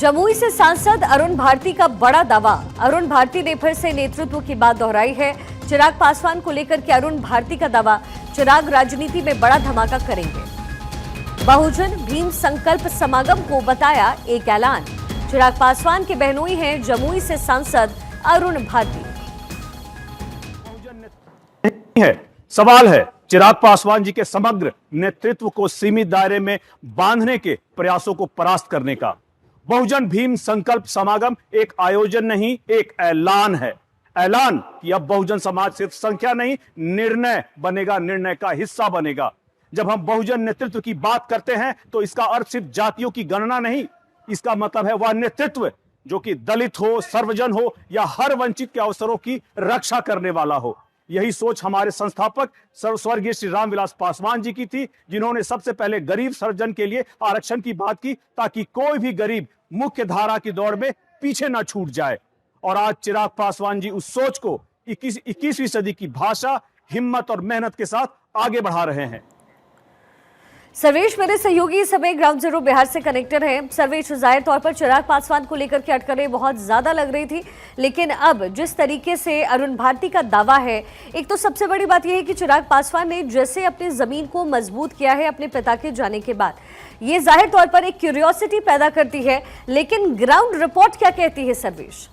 जमुई से सांसद अरुण भारती का बड़ा दावा। अरुण भारती ने फिर से नेतृत्व की बात दोहराई है। चिराग पासवान को लेकर के अरुण भारती का दावा, चिराग राजनीति में बड़ा धमाका करेंगे। बहुजन भीम संकल्प समागम को बताया एक ऐलान। चिराग पासवान के बहनोई हैं जमुई से सांसद अरुण भारती। सवाल है चिराग पासवान जी के समग्र नेतृत्व को सीमित दायरे में बांधने के प्रयासों को परास्त करने का। बहुजन भीम संकल्प समागम एक आयोजन नहीं, एक ऐलान है। ऐलान कि अब बहुजन समाज सिर्फ संख्या नहीं, निर्णय बनेगा, निर्णय का हिस्सा बनेगा। जब हम बहुजन नेतृत्व की बात करते हैं तो इसका अर्थ सिर्फ जातियों की गणना नहीं, इसका मतलब है वह नेतृत्व जो कि दलित हो, सर्वजन हो या हर वंचित के अवसरों की रक्षा करने वाला हो। यही सोच हमारे संस्थापक स्वर्गीय श्री रामविलास पासवान जी की थी, जिन्होंने सबसे पहले गरीब सर्वजन के लिए आरक्षण की बात की ताकि कोई भी गरीब मुख्य धारा की दौड़ में पीछे ना छूट जाए। और आज चिराग पासवान जी उस सोच को 21वीं सदी की भाषा, हिम्मत और मेहनत के साथ आगे बढ़ा रहे हैं। सर्वेश, मेरे सहयोगी इस समय ग्राउंड जीरो बिहार से कनेक्टेड हैं। सर्वेश, जाहिर तौर पर चिराग पासवान को लेकर के अटकलें बहुत ज्यादा लग रही थी, लेकिन अब जिस तरीके से अरुण भारती का दावा है, एक तो सबसे बड़ी बात यह है कि चिराग पासवान ने जैसे अपनी जमीन को मजबूत किया है अपने पिता के जाने के बाद, ये जाहिर तौर पर एक क्यूरियोसिटी पैदा करती है। लेकिन ग्राउंड रिपोर्ट क्या कहती है सर्वेश?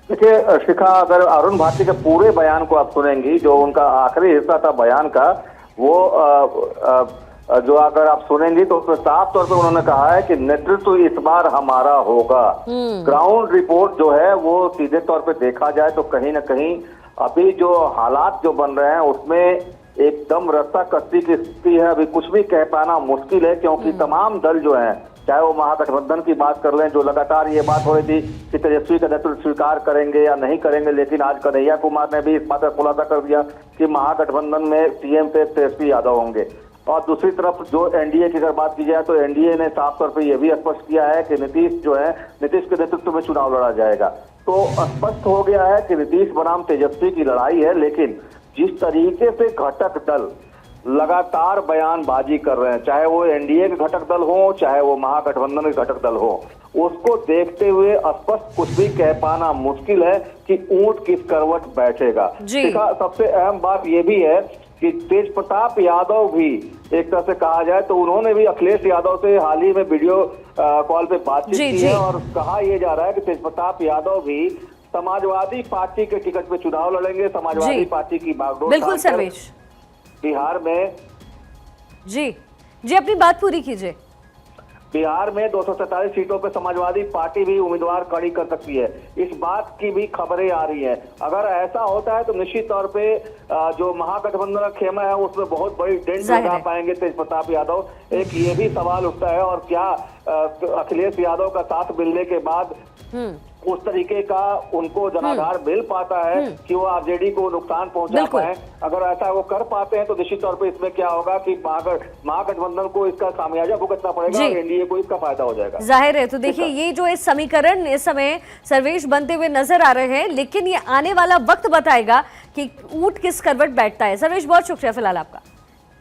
देखिए शिखा, अगर अरुण भारती के पूरे बयान को आप सुनेंगी, जो उनका आखिरी हिस्सा था बयान का, वो जो अगर आप सुनेंगी तो उसमें साफ तौर पे उन्होंने कहा है कि नेतृत्व इस बार हमारा होगा। ग्राउंड रिपोर्ट जो है वो सीधे तौर पे देखा जाए तो कहीं ना कहीं अभी जो हालात जो बन रहे हैं उसमें एकदम रस्सा कस्सी की स्थिति है। अभी कुछ भी कह पाना मुश्किल है, क्योंकि तमाम दल जो हैं, चाहे वो महागठबंधन की बात कर लें, जो लगातार ये बात हो रही थी कि तेजस्वी का नेतृत्व स्वीकार करेंगे या नहीं करेंगे, लेकिन आज कन्हैया कुमार ने भी इस बात का खुलासा कर दिया कि महागठबंधन में सीएम पे तेजस्वी यादव होंगे। और दूसरी तरफ जो एनडीए की अगर बात की जाए तो एनडीए ने साफ तौर पर यह भी स्पष्ट किया है कि नीतीश के नेतृत्व में चुनाव लड़ा जाएगा। तो स्पष्ट हो गया है कि नीतीश बनाम तेजस्वी की लड़ाई है। लेकिन जिस तरीके से घटक दल लगातार बयानबाजी कर रहे हैं, चाहे वो एनडीए के घटक दल हो, चाहे वो महागठबंधन के घटक दल हो, उसको देखते हुए स्पष्ट कुछ भी कह पाना मुश्किल है कि ऊंट किस करवट बैठेगा। सबसे अहम बात यह भी है कि तेज प्रताप यादव भी, एक तरह से कहा जाए तो उन्होंने भी अखिलेश यादव से हाल ही में वीडियो कॉल पे बातचीत की है और कहा यह जा रहा है कि तेज प्रताप यादव भी समाजवादी पार्टी के टिकट पे चुनाव लड़ेंगे। समाजवादी पार्टी की बागडोर बिल्कुल सर्वेश, बिहार में जी अपनी बात पूरी कीजिए। बिहार में 247 सीटों पर समाजवादी पार्टी भी उम्मीदवार खड़ी कर सकती है, इस बात की भी खबरें आ रही हैं। अगर ऐसा होता है तो निश्चित तौर पे जो महागठबंधन का खेमा है उसमें बहुत बड़ी डेंट लगा पाएंगे तेज प्रताप यादव। एक ये भी सवाल उठता है, और क्या अखिलेश यादव का साथ मिलने के बाद उस तरीके का उनको जनाधार मिल पाता है कि वो आरजेडी को नुकसान पहुंचा पाए। अगर ऐसा वो कर पाते हैं तो निश्चित तौर पे इसमें क्या होगा कि महागठबंधन को इसका खामियाजा भुगतना पड़ेगा और एनडीए को इसका फायदा हो जाएगा। जाहिर है। तो देखिए, ये जो इस समीकरण इस समय सर्वेश बनते हुए नजर आ रहे हैं, लेकिन ये आने वाला वक्त बताएगा कि ऊंट किस करवट बैठता है। सर्वेश, बहुत शुक्रिया फिलहाल आपका।